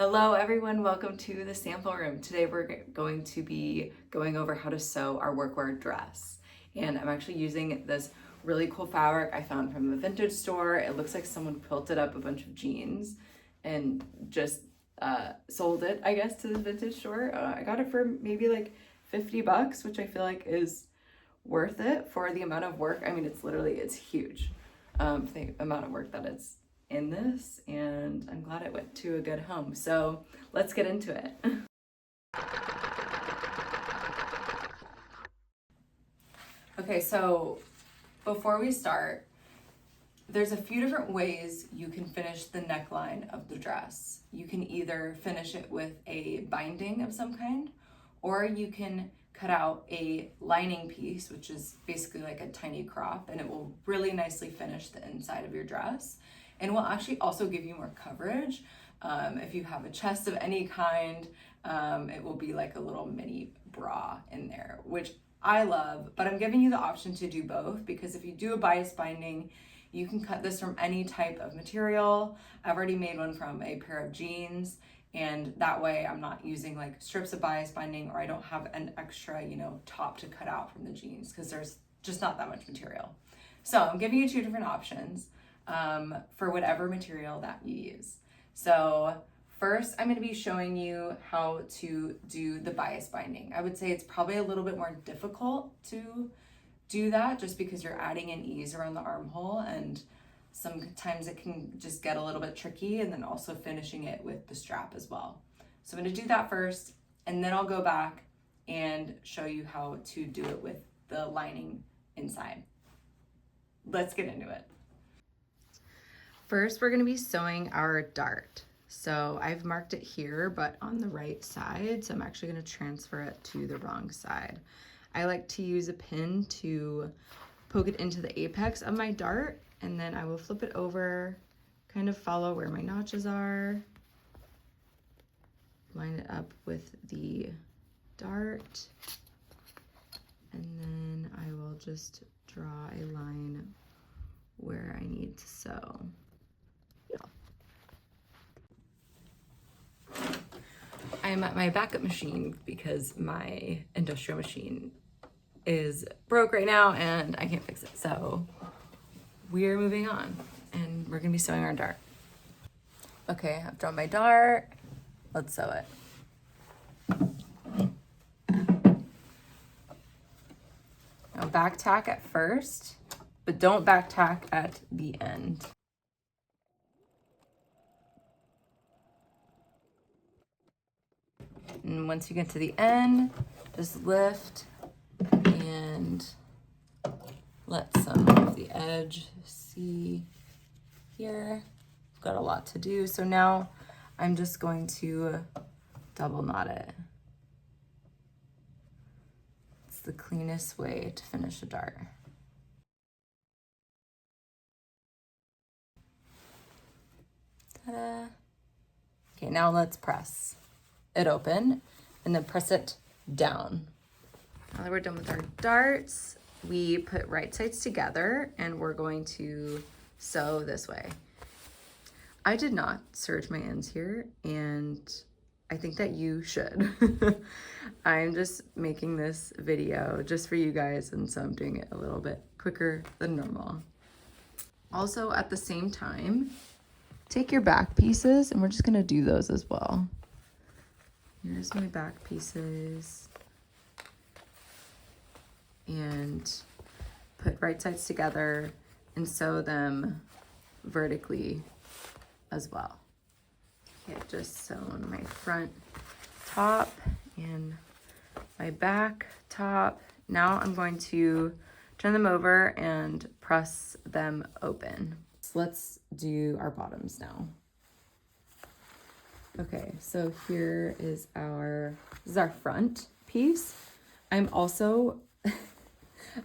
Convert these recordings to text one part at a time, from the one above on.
Hello everyone, welcome to the sample room. Today we're going to be going over how to sew our workwear dress. And I'm actually using this really cool fabric I found from a vintage store. It looks like someone quilted up a bunch of jeans and just sold it, I guess, to the vintage store. I got it for maybe like 50 bucks, which I feel like is worth it for the amount of work. I mean, it's huge for the amount of work that it's in this, and I'm glad it went to a good home. So let's get into it. Okay, so before we start, there's a few different ways you can finish the neckline of the dress. You can either finish it with a binding of some kind, or you can cut out a lining piece, which is basically like a tiny crop, and it will really nicely finish the inside of your dress. And will actually also give you more coverage. If you have a chest of any kind, it will be like a little mini bra in there, which I love, but I'm giving you the option to do both, because if you do a bias binding, you can cut this from any type of material. I've already made one from a pair of jeans, and that way I'm not using like strips of bias binding, or I don't have an extra, top to cut out from the jeans, because there's just not that much material. So I'm giving you two different options for whatever material that you use. So first, I'm going to be showing you how to do the bias binding. I would say it's probably a little bit more difficult to do that, just because you're adding an ease around the armhole, and sometimes it can just get a little bit tricky, and then also finishing it with the strap as well. So I'm going to do that first, and then I'll go back and show you how to do it with the lining inside. Let's get into it. First, we're going to be sewing our dart. So I've marked it here, but on the right side. So I'm actually going to transfer it to the wrong side. I like to use a pin to poke it into the apex of my dart, and then I will flip it over, kind of follow where my notches are, line it up with the dart, and then I will just draw a line where I need to sew. I'm at my backup machine because my industrial machine is broke right now and I can't fix it. So we're moving on, and we're gonna be sewing our dart. Okay, I've drawn my dart. Let's sew it. Now back tack at first, but don't back tack at the end. And once you get to the end, just lift and let some of the edge see here. I've got a lot to do. So now I'm just going to double knot it. It's the cleanest way to finish a dart. Ta-da. Okay, now let's press it open and then press it down. Now that we're done with our darts, we put right sides together and we're going to sew this way. I did not serge my ends here, and I think that you should. I'm just making this video just for you guys, and so I'm doing it a little bit quicker than normal. Also, at the same time, take your back pieces, and we're just gonna do those as well. Here's my back pieces, and put right sides together and sew them vertically as well. Okay, I've just sewn my front top and my back top. Now I'm going to turn them over and press them open. So let's do our bottoms now. Okay, so here is our front piece. I'm also, I'm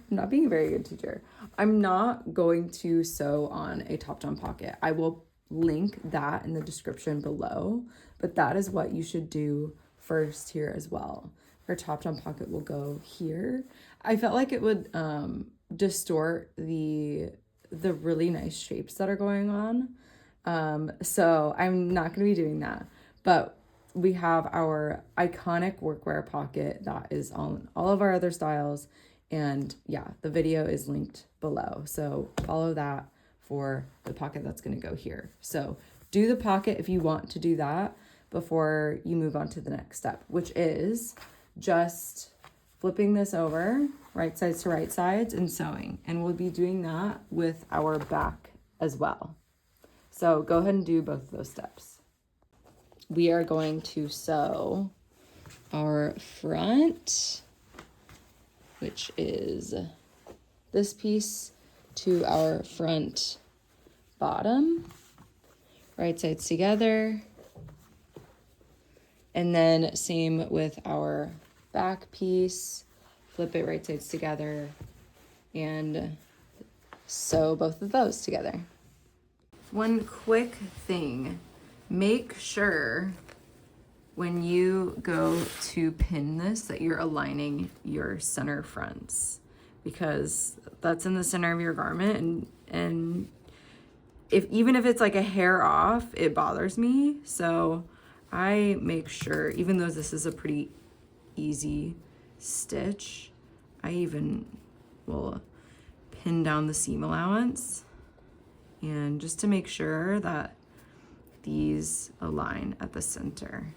not being a very good teacher. I'm not going to sew on a top-down pocket. I will link that in the description below, but that is what you should do first here as well. Our top-down pocket will go here. I felt like it would distort the really nice shapes that are going on. So I'm not going to be doing that. But we have our iconic workwear pocket that is on all of our other styles. And yeah, the video is linked below. So follow that for the pocket that's going to go here. So do the pocket if you want to do that before you move on to the next step, which is just flipping this over right sides to right sides and sewing. And we'll be doing that with our back as well. So go ahead and do both of those steps. We are going to sew our front, which is this piece, to our front bottom, right sides together. And then same with our back piece, flip it right sides together and sew both of those together. One quick thing, make sure when you go to pin this that you're aligning your center fronts, because that's in the center of your garment, and even if it's like a hair off, it bothers me. So I make sure, even though this is a pretty easy stitch, I even will pin down the seam allowance, and just to make sure that these align at the center.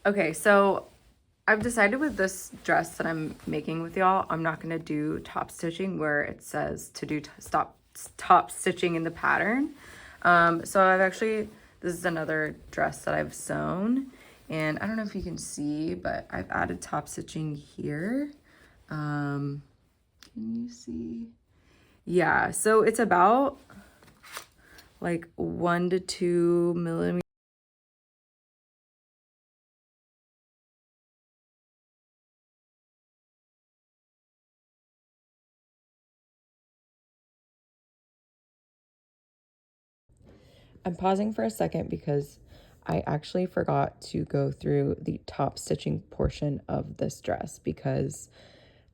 Okay, so I've decided with this dress that I'm making with y'all, I'm not gonna do top stitching where it says to do top stitching in the pattern. So I've actually, this is another dress that I've sewn, and I don't know if you can see, but I've added top stitching here. Can you see? Yeah, so it's about like 1 to 2 millimeters. I'm pausing for a second because I actually forgot to go through the top stitching portion of this dress, because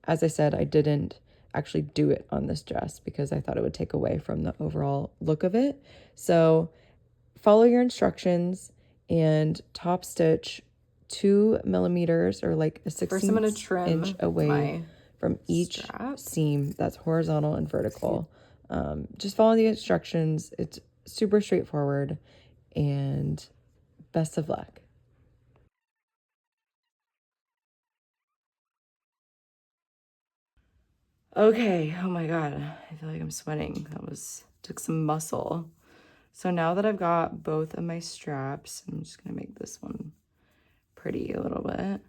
as I said, I didn't actually do it on this dress because I thought it would take away from the overall look of it. So follow your instructions and top stitch 2 millimeters, or like a 16 inch away from each seam that's horizontal and vertical. Just follow the instructions. It's super straightforward, and best of luck. Okay, oh my God, I feel like I'm sweating. Took some muscle. So now that I've got both of my straps, I'm just gonna make this one pretty a little bit,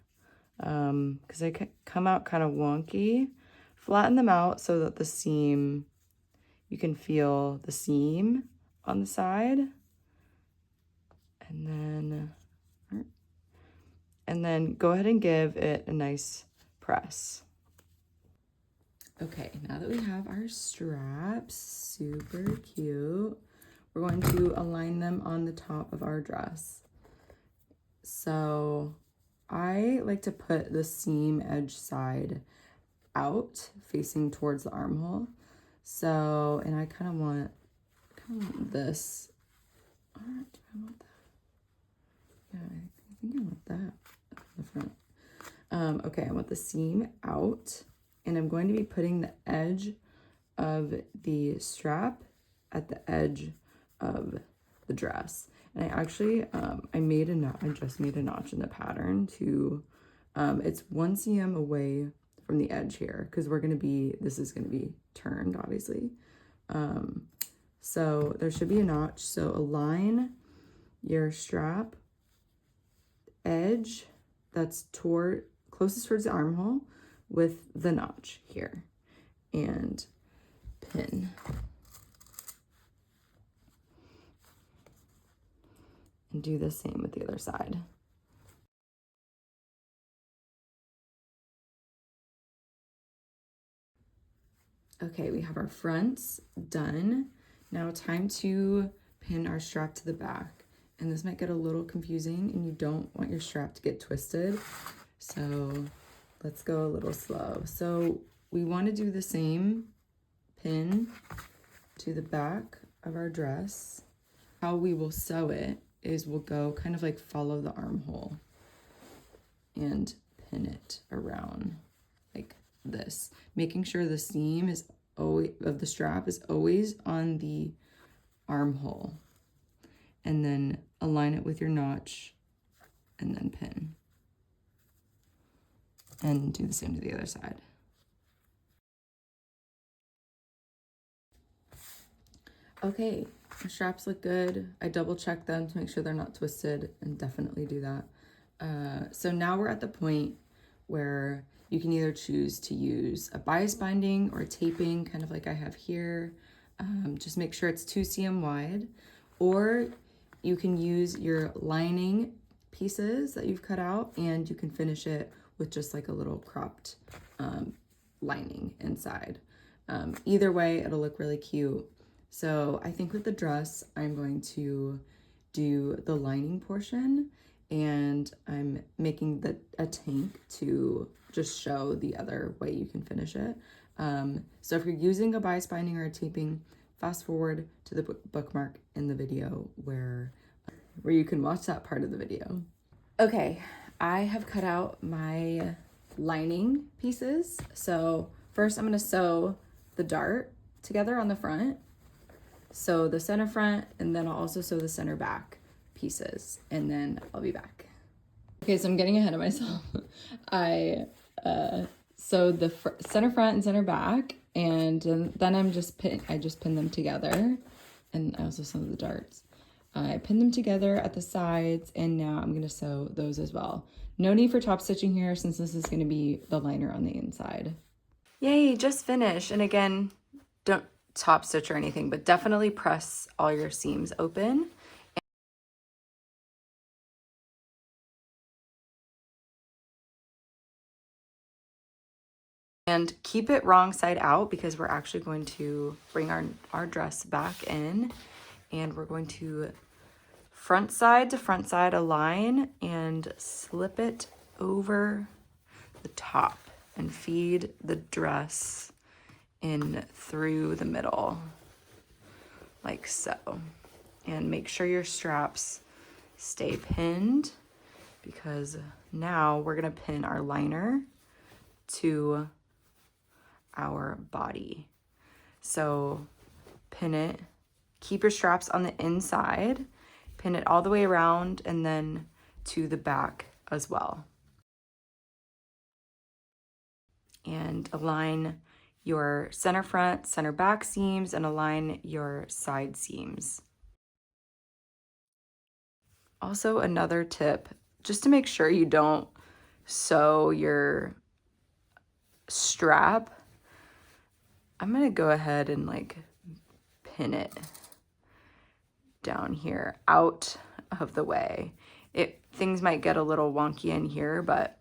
because they come out kind of wonky. Flatten them out so that the seam, you can feel the seam on the side. And then go ahead and give it a nice press. Okay, now that we have our straps, super cute, we're going to align them on the top of our dress. So I like to put the seam edge side out, facing towards the armhole. So, and I kind of want this. Do I want that? Yeah, I think I want that on the front. Okay, I want the seam out, and I'm going to be putting the edge of the strap at the edge of the dress. And I actually, I just made a notch in the pattern to, it's 1 cm away from the edge here, because this is gonna be turned, obviously. So there should be a notch. So align your strap edge that's closest towards the armhole with the notch here, and pin. And do the same with the other side. Okay, we have our fronts done. Now time to pin our strap to the back. And this might get a little confusing, and you don't want your strap to get twisted. So let's go a little slow. So we want to do the same pin to the back of our dress. How we will sew it is we'll go kind of like follow the armhole and pin it around like this, making sure the seam is always of the strap is always on the armhole, and then align it with your notch and then pin, and do the same to the other side. Okay, the straps look good. I double check them to make sure they're not twisted, and definitely do that. So now we're at the point where you can either choose to use a bias binding or taping, kind of like I have here. Just make sure it's 2 cm wide, or you can use your lining pieces that you've cut out, and you can finish it with just like a little cropped lining inside. Either way, it'll look really cute. So I think with the dress, I'm going to do the lining portion, and I'm making a tank to just show the other way you can finish it. So if you're using a bias binding or a taping, fast forward to the bookmark in the video where you can watch that part of the video. Okay, I have cut out my lining pieces. So first I'm gonna sew the dart together on the front, sew the center front, and then I'll also sew the center back pieces, and then I'll be back. Okay, so I'm getting ahead of myself. I sewed the center front and center back, and then I just pin them together, and I also sewed the darts. I pinned them together at the sides, and now I'm gonna sew those as well. No need for top stitching here, since this is gonna be the liner on the inside. Yay, just finished. And again, don't top stitch or anything, but definitely press all your seams open. And keep it wrong side out, because we're actually going to bring our dress back in, and we're going to front side to front side align and slip it over the top and feed the dress in through the middle, like so. And make sure your straps stay pinned, because now we're gonna pin our liner to our body. So pin it, keep your straps on the inside, pin it all the way around, and then to the back as well. And align your center front, center back seams, and align your side seams. Also, another tip, just to make sure you don't sew your strap, I'm gonna go ahead and like pin it down here out of the way. Things might get a little wonky in here, but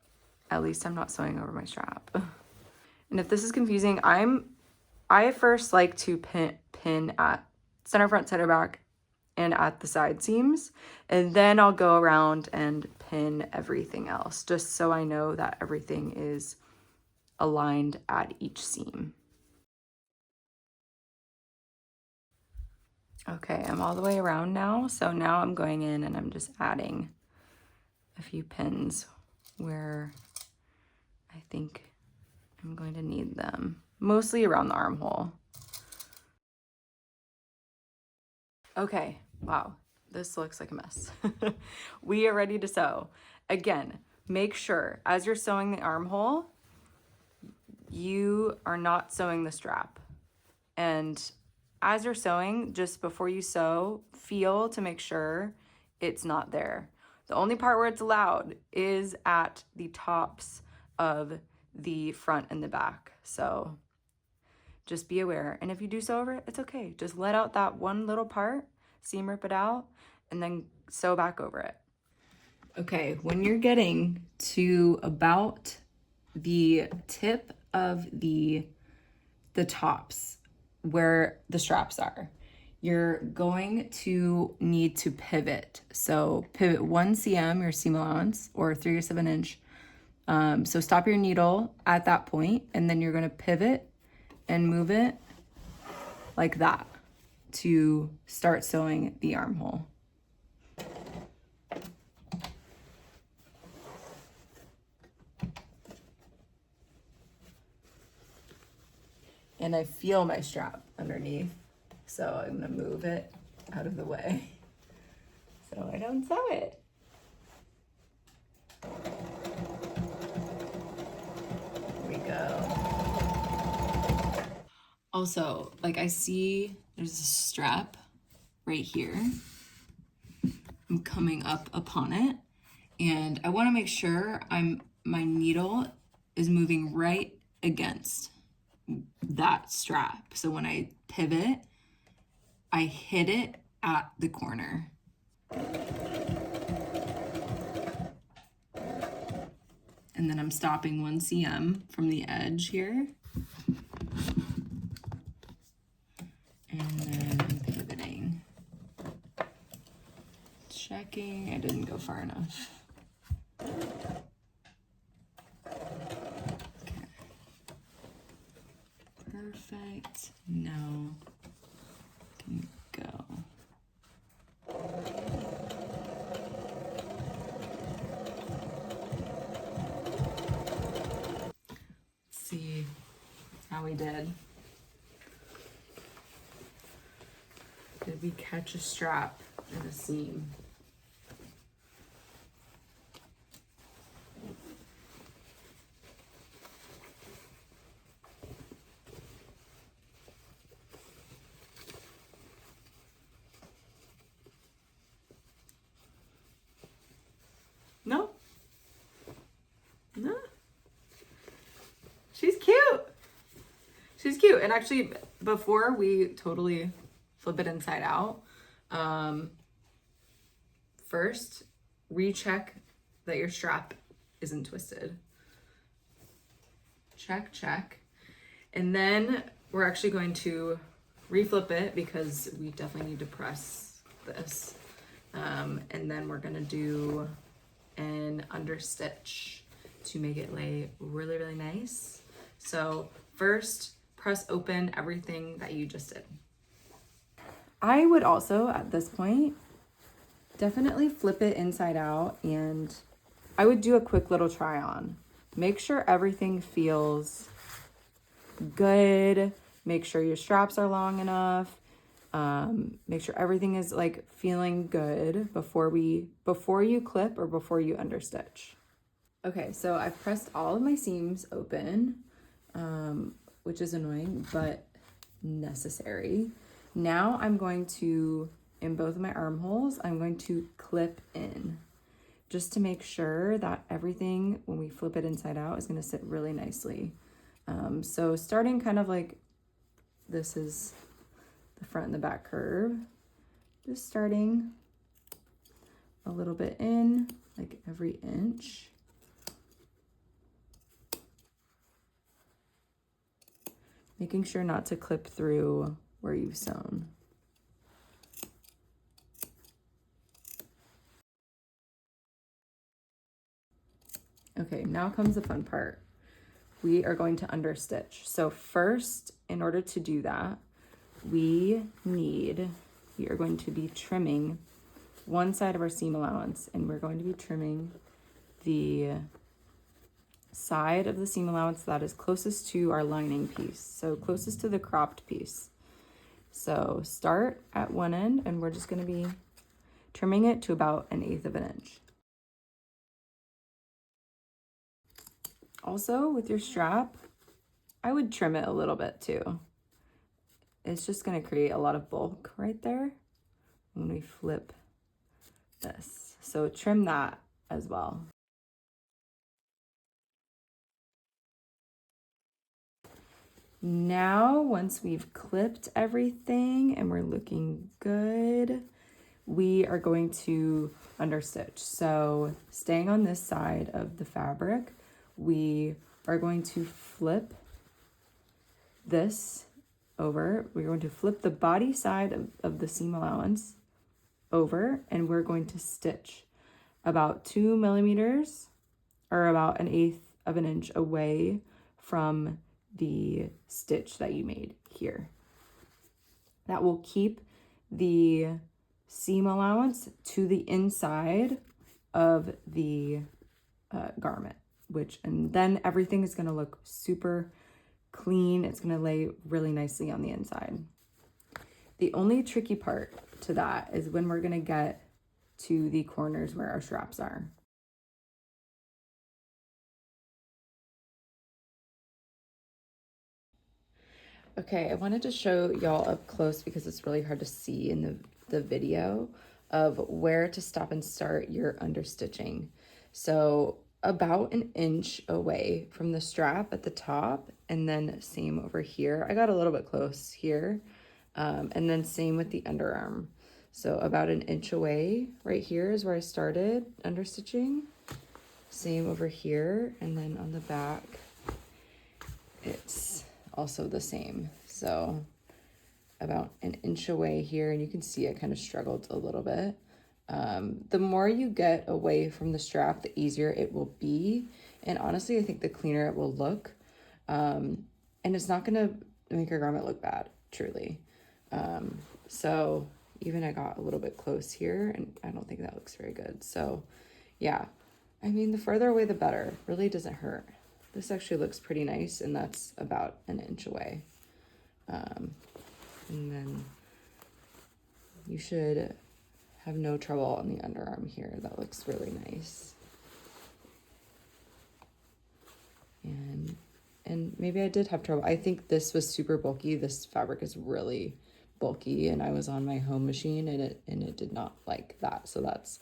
at least I'm not sewing over my strap. And if this is confusing, I first like to pin at center front, center back, and at the side seams, and then I'll go around and pin everything else, just so I know that everything is aligned at each seam. Okay, I'm all the way around now, so now I'm going in and I'm just adding a few pins where I think I'm going to need them, mostly around the armhole. Okay, wow, this looks like a mess. We are ready to sew. Again, make sure as you're sewing the armhole, you are not sewing the strap. And as you're sewing, just before you sew, feel to make sure it's not there. The only part where it's allowed is at the tops of the front and the back. So just be aware. And if you do sew over it, it's okay. Just let out that one little part, seam rip it out, and then sew back over it. Okay, when you're getting to about the tip of the tops where the straps are, you're going to need to pivot. So pivot 1 cm, your seam allowance, or 3 or 7 inch. So stop your needle at that point, and then you're gonna pivot and move it like that to start sewing the armhole. and I feel my strap underneath. So I'm gonna move it out of the way so I don't sew it. Here we go. Also, like I see there's a strap right here. I'm coming up upon it, and I wanna make sure my needle is moving right against that strap. So when I pivot, I hit it at the corner. And then I'm stopping 1 cm from the edge here. And then I'm pivoting. Checking, I didn't go far enough. Okay. Perfect. Now, can go. See how we did. Did we catch a strap in a seam? No? No? She's cute. She's cute. And actually, before we totally flip it inside out, first, recheck that your strap isn't twisted. Check, check. And then we're actually going to reflip it because we definitely need to press this. And then we're gonna do an understitch to make it lay really, really nice. So first, press open everything that you just did. I would also, at this point, definitely flip it inside out, and I would do a quick little try on. Make sure everything feels good. Make sure your straps are long enough. Make sure everything is like feeling good before you clip or before you understitch. Okay, so I've pressed all of my seams open, which is annoying, but necessary. Now I'm going to, in both of my armholes, I'm going to clip in just to make sure that everything, when we flip it inside out, is gonna sit really nicely. So starting kind of like, this is the front and the back curve, just starting a little bit in, like every inch. Making sure not to clip through where you've sewn. Okay, now comes the fun part. We are going to understitch. So first, in order to do that, we are going to be trimming one side of our seam allowance, and we're going to be trimming the side of the seam allowance that is closest to our lining piece, so closest to the cropped piece. So start at one end, and we're just going to be trimming it to about 1/8 of an inch. Also, with your strap, I would trim it a little bit too. It's just going to create a lot of bulk right there when we flip this. So trim that as well. Now, once we've clipped everything and we're looking good, we are going to understitch. So staying on this side of the fabric, we are going to flip this over. We're going to flip the body side of the seam allowance over, and we're going to stitch about 2 millimeters or about 1/8 of an inch away from the stitch that you made here. That will keep the seam allowance to the inside of the garment, and then everything is going to look super clean. It's gonna lay really nicely on the inside. The only tricky part to that is when we're gonna get to the corners where our straps are. Okay, I wanted to show y'all up close because it's really hard to see in the video of where to stop and start your understitching. So about an inch away from the strap at the top, and then same over here. I got a little bit close here, and then same with the underarm. So about an inch away right here is where I started understitching. Same over here, and then on the back, it's also the same. So about an inch away here, and you can see I kind of struggled a little bit. The more you get away from the strap, the easier it will be. And honestly, I think the cleaner it will look. And it's not gonna make your garment look bad, truly. So even I got a little bit close here, and I don't think that looks very good. So yeah, I mean, the further away, the better. Really doesn't hurt. This actually looks pretty nice, and that's about an inch away. And then you should have no trouble on the underarm here. That looks really nice. And maybe I did have trouble. I think this was super bulky. This fabric is really bulky, and I was on my home machine, and it did not like that. So that's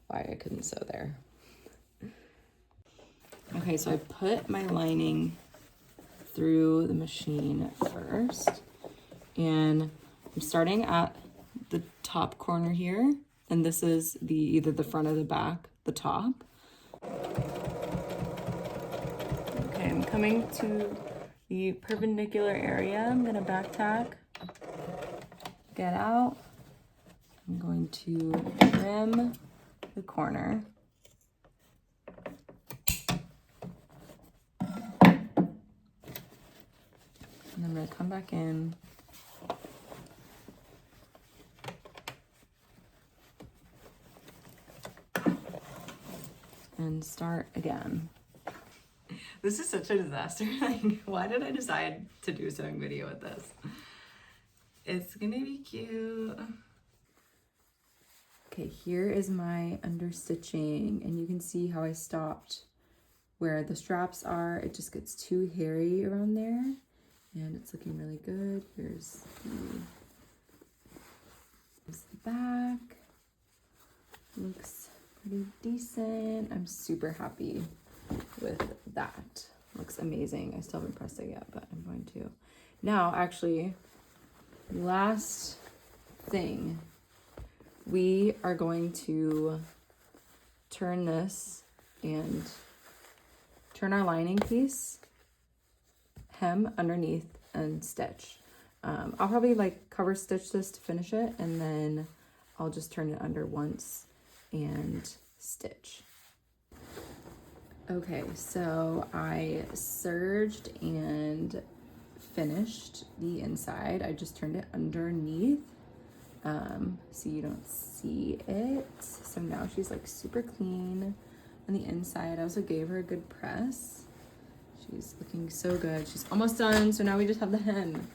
why I couldn't sew there. Okay, so I put my lining through the machine first, and I'm starting at the top corner here, and this is either the front or the back, the top. Okay, I'm coming to the perpendicular area. I'm gonna back tack, get out. I'm going to trim the corner. And I'm gonna come back in. And start again. This is such a disaster. Like, why did I decide to do a sewing video with this? It's gonna be cute. Okay, here is my understitching, and you can see how I stopped where the straps are. It just gets too hairy around there, and it's looking really good. Here's the back. Looks pretty decent. I'm super happy with that. Looks amazing. I still haven't pressed it yet, but I'm going to. Now, actually, last thing, we are going to turn this and turn our lining piece, hem underneath, and stitch. I'll probably like cover stitch this to finish it, and then I'll just turn it under once and stitch. Okay, so I serged and finished the inside. I just turned it underneath, so you don't see it. So now she's like super clean on the inside. I also gave her a good press. She's looking so good. She's almost done. So now we just have the hem,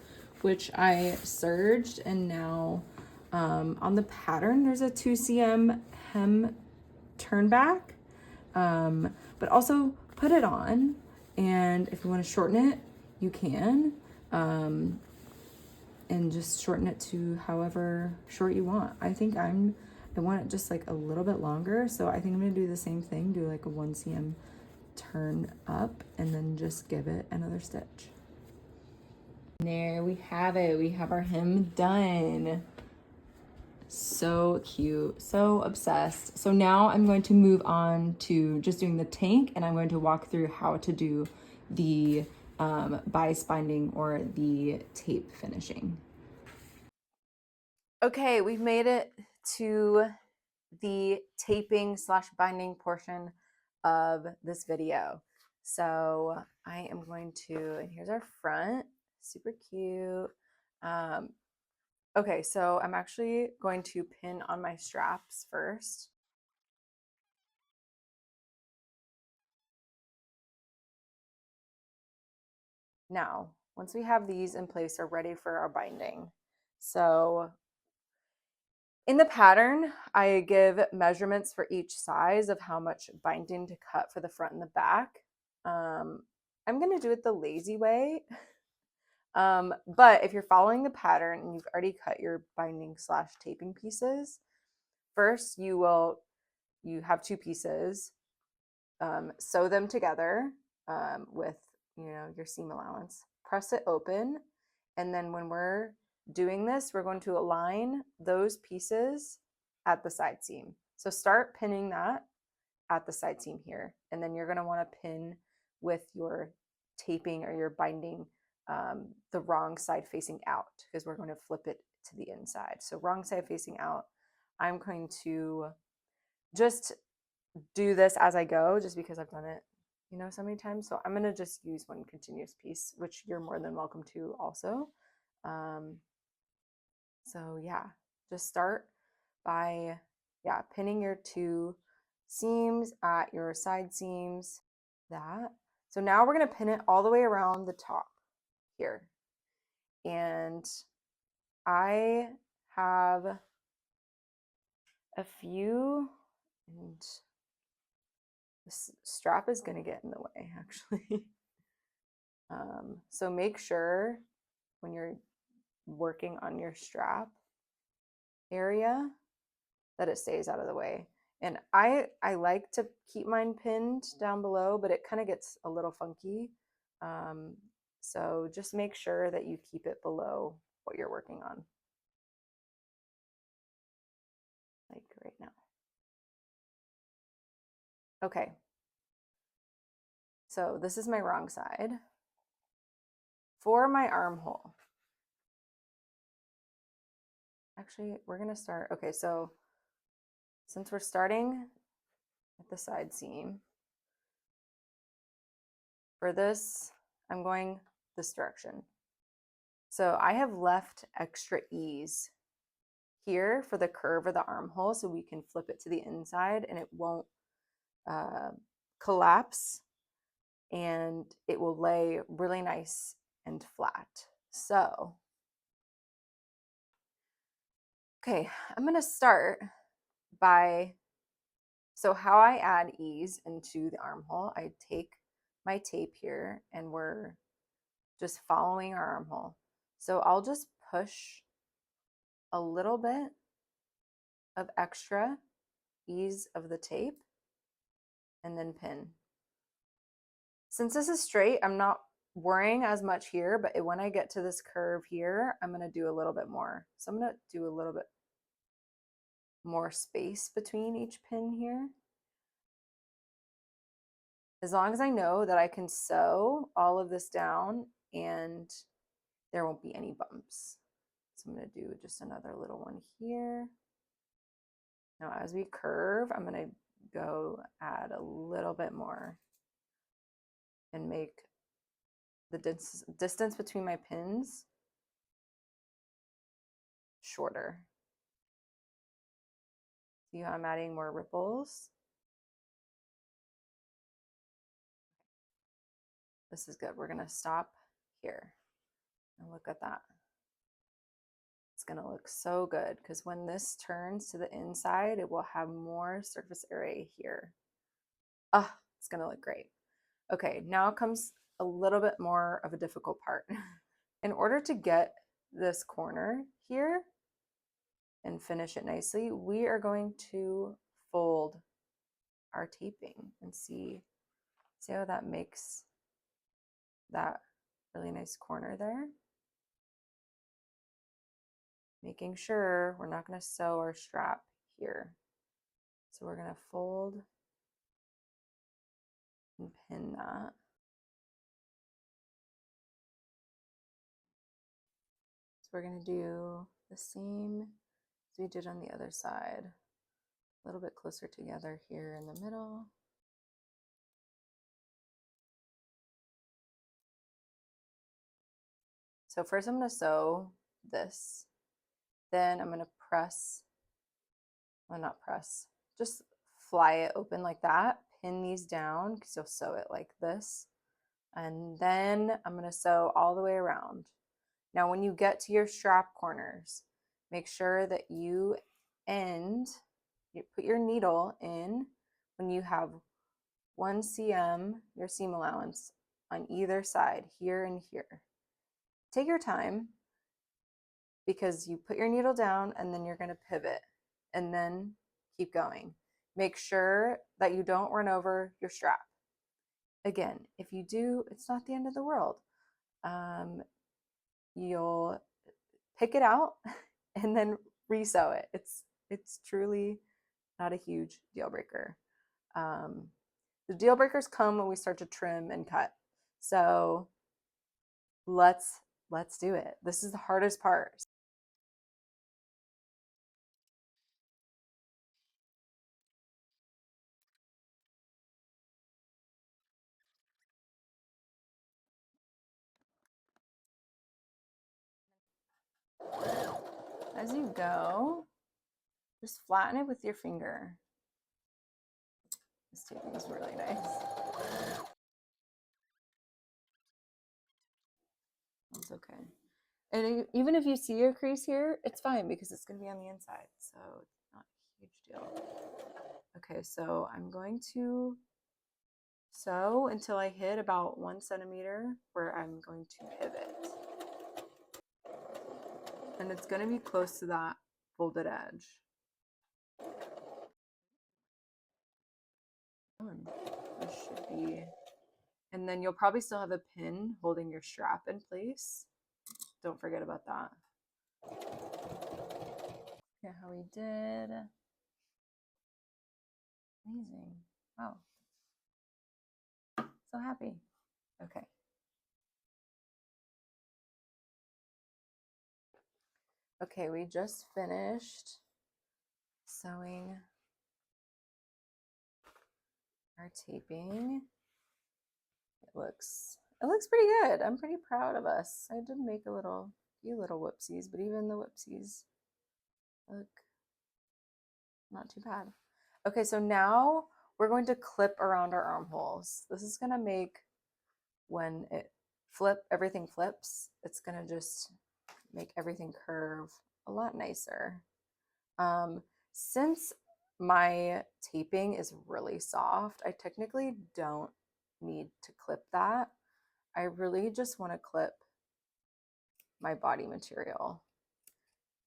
which I serged, and now on the pattern there's a 2 cm hem turn back, but also put it on, and if you want to shorten it, you can, and just shorten it to however short you want. I think I want it just like a little bit longer, so I think I'm gonna do the same thing, do like a 1 cm turn up, and then just give it another stitch. And there we have it. We have our hem done. So cute, so obsessed. So now I'm going to move on to just doing the tank, and I'm going to walk through how to do the bias binding or the tape finishing. Okay, we've made it to the taping / binding portion of this video. So I am going to, and here's our front, super cute. Okay, so I'm actually going to pin on my straps first. Now, once we have these in place, we're ready for our binding. So in the pattern, I give measurements for each size of how much binding to cut for the front and the back. I'm going to do it the lazy way. But if you're following the pattern and you've already cut your binding / taping pieces, first you have two pieces, sew them together with your seam allowance, press it open, and then when we're doing this, we're going to align those pieces at the side seam. So start pinning that at the side seam here, and then you're going to want to pin with your taping or your binding the wrong side facing out, because we're going to flip it to the inside. So wrong side facing out. I'm going to just do this as I go, just because I've done it so many times. So I'm going to just use one continuous piece, which you're more than welcome to also. So yeah, just start by pinning your two seams at your side seams. So now we're going to pin it all the way around the top here. And I have a few, and this strap is going to get in the way actually. So make sure when you're working on your strap area that it stays out of the way. And I like to keep mine pinned down below, but it kind of gets a little funky. So just make sure that you keep it below what you're working on, like right now. Okay. So this is my wrong side. For my armhole, actually, we're going to start. Okay, so since we're starting at the side seam, for this, I'm going this direction. So I have left extra ease here for the curve of the armhole, so we can flip it to the inside and it won't collapse, and it will lay really nice and flat. So, okay, I'm going to start by, so how I add ease into the armhole, I take my tape here and we're just following our armhole. So I'll just push a little bit of extra ease of the tape and then pin. Since this is straight, I'm not worrying as much here, but when I get to this curve here, I'm going to do a little bit more. So I'm going to do a little bit more space between each pin here. As long as I know that I can sew all of this down and there won't be any bumps. So I'm going to do just another little one here. Now as we curve, I'm going to go add a little bit more and make the distance between my pins shorter. See how I'm adding more ripples? This is good. We're going to stop here and look at that. It's going to look so good because when this turns to the inside, it will have more surface area here. It's going to look great. Okay, now comes a little bit more of a difficult part. In order to get this corner here and finish it nicely, we are going to fold our taping and see how that makes that really nice corner there. Making sure we're not going to sew our strap here. So we're going to fold and pin that. So we're going to do the same as we did on the other side. A little bit closer together here in the middle. So first I'm going to sew this. Then I'm going to press, well, not press, just fly it open like that. Pin these down because you'll sew it like this. And then I'm going to sew all the way around. Now, when you get to your strap corners, make sure that you put your needle in when you have 1 cm, your seam allowance, on either side, here and here. Take your time because you put your needle down and then you're going to pivot and then keep going. Make sure that you don't run over your strap. Again, if you do, it's not the end of the world. You'll pick it out and then resew it. It's truly not a huge deal breaker. The deal breakers come when we start to trim and cut. So let's do it. This is the hardest part. As you go, just flatten it with your finger. This taping is really nice. It's okay. And even if you see a crease here, it's fine because it's going to be on the inside. So it's not a huge deal. Okay, so I'm going to sew until I hit about 1 centimeter where I'm going to pivot. And it's going to be close to that folded edge. This should be, and then you'll probably still have a pin holding your strap in place. Don't forget about that. Yeah, how we did. Amazing. Wow. So happy. Okay. Okay, we just finished sewing our taping. It looks pretty good. I'm pretty proud of us. I did make a few little whoopsies, but even the whoopsies look not too bad. Okay, so now we're going to clip around our armholes. This is gonna make, when everything flips, it's gonna just make everything curve a lot nicer. Since my taping is really soft, I technically don't need to clip that. I really just want to clip my body material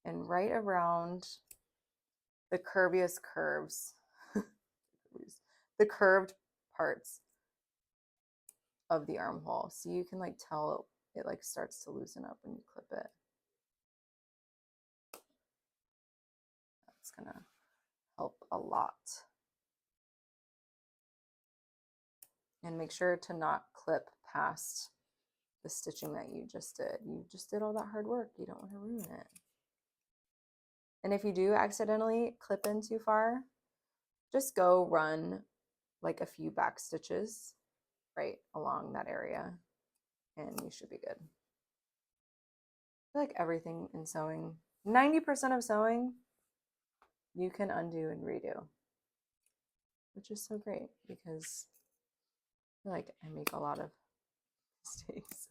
and right around the curviest curves, the curved parts of the armhole. So you can like tell it like starts to loosen up when you clip it. That's gonna help a lot. And make sure to not clip past the stitching that you just did. You just did all that hard work. You don't want to ruin it. And if you do accidentally clip in too far, just go run like a few back stitches right along that area and you should be good. I feel like everything in sewing, 90% of sewing, you can undo and redo, which is so great because I feel like I make a lot of mistakes.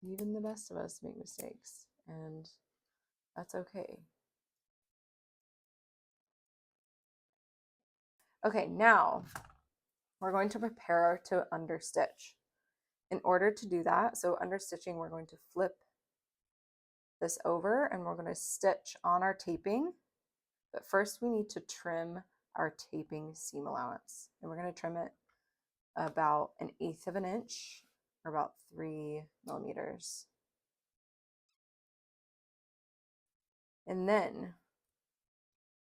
Even the best of us make mistakes, and that's okay. Okay, now we're going to prepare to understitch. In order to do that, so understitching, we're going to flip this over and we're going to stitch on our taping. But first we need to trim our taping seam allowance. And we're going to trim it about 1/8 of an inch, or about 3 millimeters. And then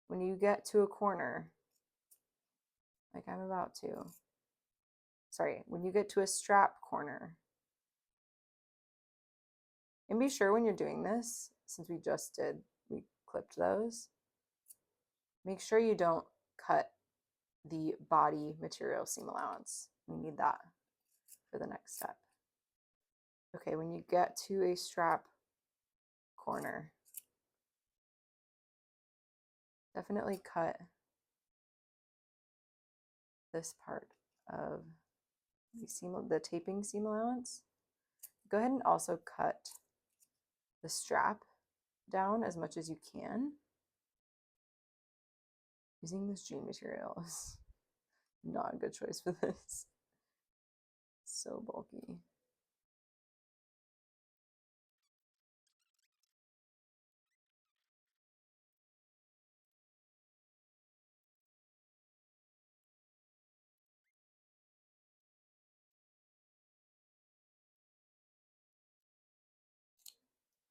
when you get to a corner, like I'm about to, when you get to a strap corner, and be sure when you're doing this, since we clipped those, make sure you don't cut the body material seam allowance. We need that for the next step. Okay, when you get to a strap corner, definitely cut this part of the taping seam allowance. Go ahead and also cut the strap down as much as you can. Using this jean material is not a good choice for this. So bulky.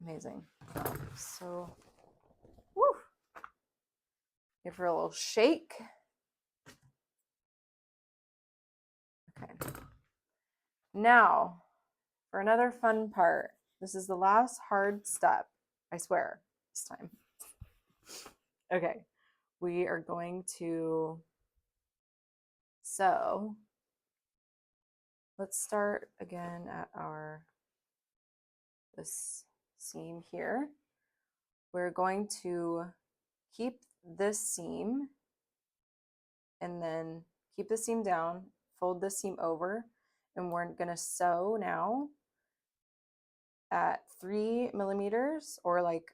Amazing. So, woo. Give her a little shake. Okay. Now, for another fun part, this is the last hard step, I swear, this time. Okay, we are going to sew. Let's start again at this seam here. We're going to keep this seam and then keep the seam down, fold the seam over, and we're gonna sew now at 3 millimeters, or like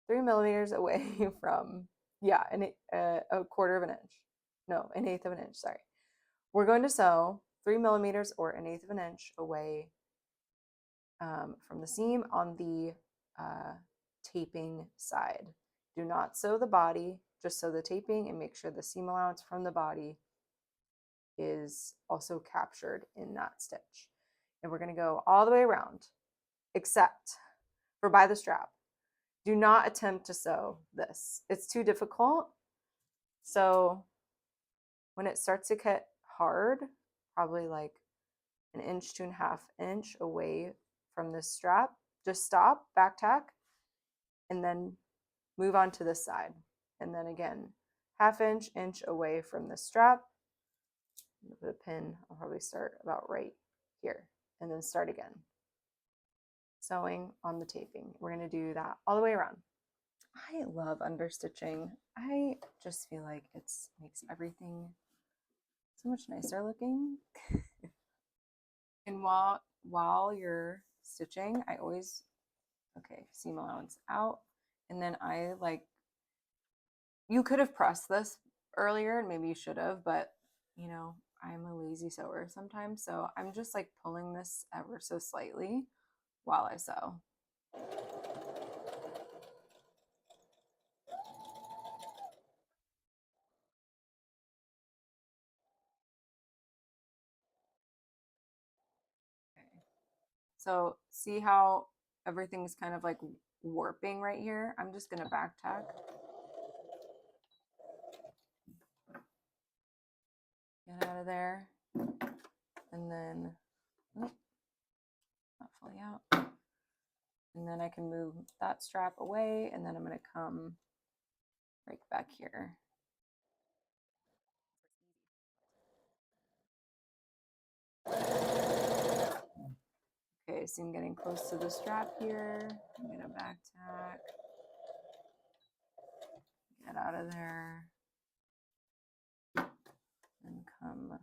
3 millimeters away from, yeah, a quarter of an inch. No, an eighth of an inch, sorry. We're going to sew 3 millimeters or an eighth of an inch away from the seam on the taping side. Do not sew the body, just sew the taping and make sure the seam allowance from the body is also captured in that stitch. And we're going to go all the way around, except for by the strap. Do not attempt to sew this. It's too difficult. So when it starts to get hard, probably like an inch to 1/2 inch away from this strap, just stop, back tack, and then move on to this side. And then again, 1/2 inch away from the strap. Put a pin, I'll probably start about right here, and then start again. Sewing on the taping. We're going to do that all the way around. I love understitching. I just feel like it makes everything so much nicer looking. And while you're stitching, I always, okay, seam allowance out. And then I like, you could have pressed this earlier and maybe you should have, but you know, I'm a lazy sewer sometimes. So I'm just like pulling this ever so slightly while I sew. Okay. So see how everything's kind of like warping right here? I'm just gonna back tack. Get out of there. And then, oh, not fully out. And then I can move that strap away, and then I'm gonna come right back here. Okay, so I'm getting close to the strap here. I'm gonna back tack. Get out of there. And come.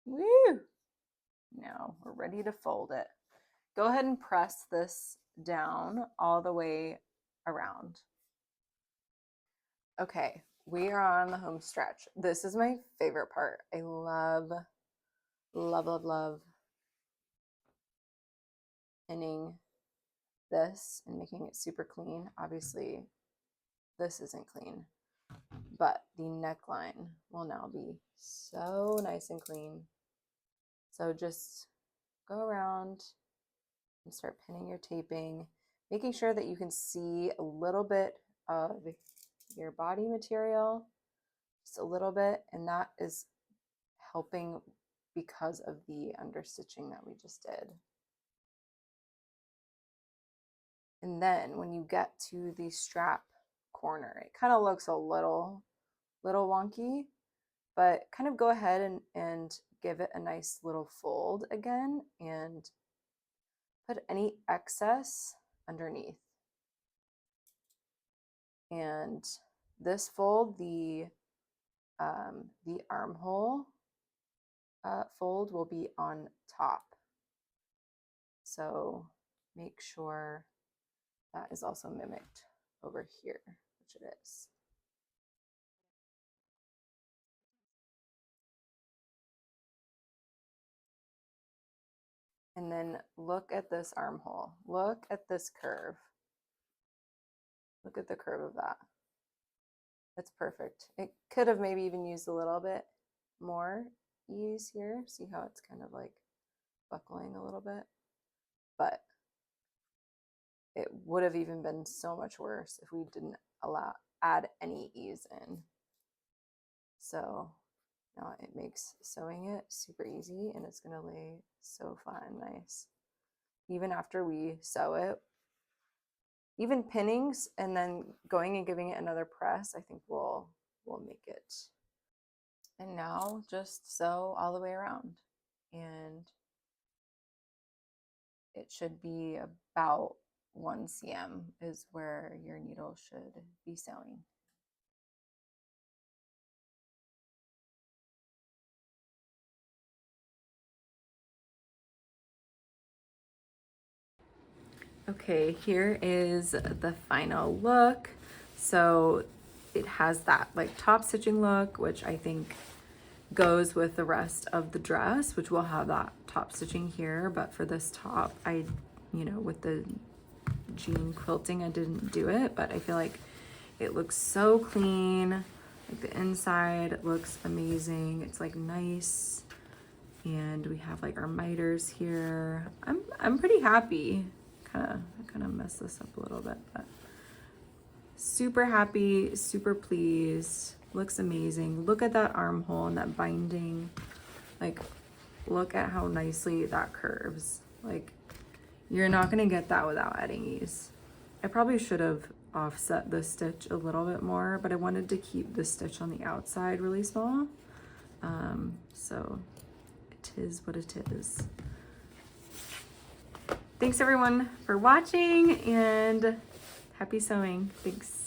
Woo! Now we're ready to fold it. Go ahead and press this down all the way around. Okay, we are on the home stretch. This is my favorite part. I love, love, love, love pinning this and making it super clean. Obviously, this isn't clean, but the neckline will now be so nice and clean. So just go around and start pinning your taping, making sure that you can see a little bit of your body material, just a little bit, and that is helping because of the understitching that we just did. And then when you get to the strap corner, it kind of looks a little wonky, but kind of go ahead and give it a nice little fold again and put any excess underneath. And this fold, the armhole fold will be on top. So make sure that is also mimicked over here, which it is. And then look at this armhole. Look at this curve. Look at the curve of that. That's perfect. It could have maybe even used a little bit more ease here. See how it's kind of like buckling a little bit? But it would have even been so much worse if we didn't add any ease in. So now it makes sewing it super easy, and it's gonna lay so fun and nice. Even after we sew it, even pinnings and then going and giving it another press, I think will make it. And now just sew all the way around, and it should be about 1 cm is where your needle should be sewing. Okay, here is the final look. So it has that like top stitching look, which I think goes with the rest of the dress, which will have that top stitching here. But for this top, with the jean quilting, I didn't do it, but I feel like it looks so clean. Like the inside looks amazing. It's like nice. And we have like our miters here. I'm pretty happy. I kind of messed this up a little bit, but super happy, super pleased. Looks amazing. Look at that armhole and that binding. Like, look at how nicely that curves. Like, you're not gonna get that without adding ease. I probably should have offset the stitch a little bit more, but I wanted to keep the stitch on the outside really small. So it is what it is. Thanks everyone for watching, and happy sewing. Thanks.